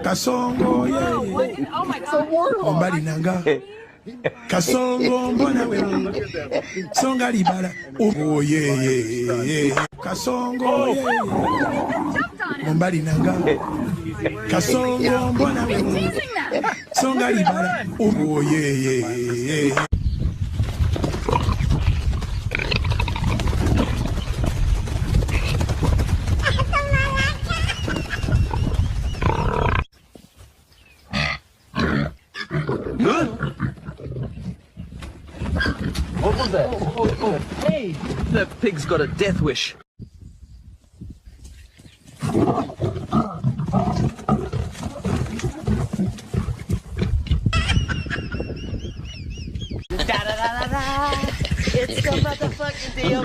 Kasongo, yeah. Oh my God. Ombali nanga. Kasongo, mbona we. Songa libala. Oh, yeah. Kasongo, yeah. Ombali nanga. Kasongo, mbona we. Songa libala. Oh, yeah. What was that? Oh. Hey, the pig's got a death wish. Da-da-da-da-da. It's the motherfucking deal.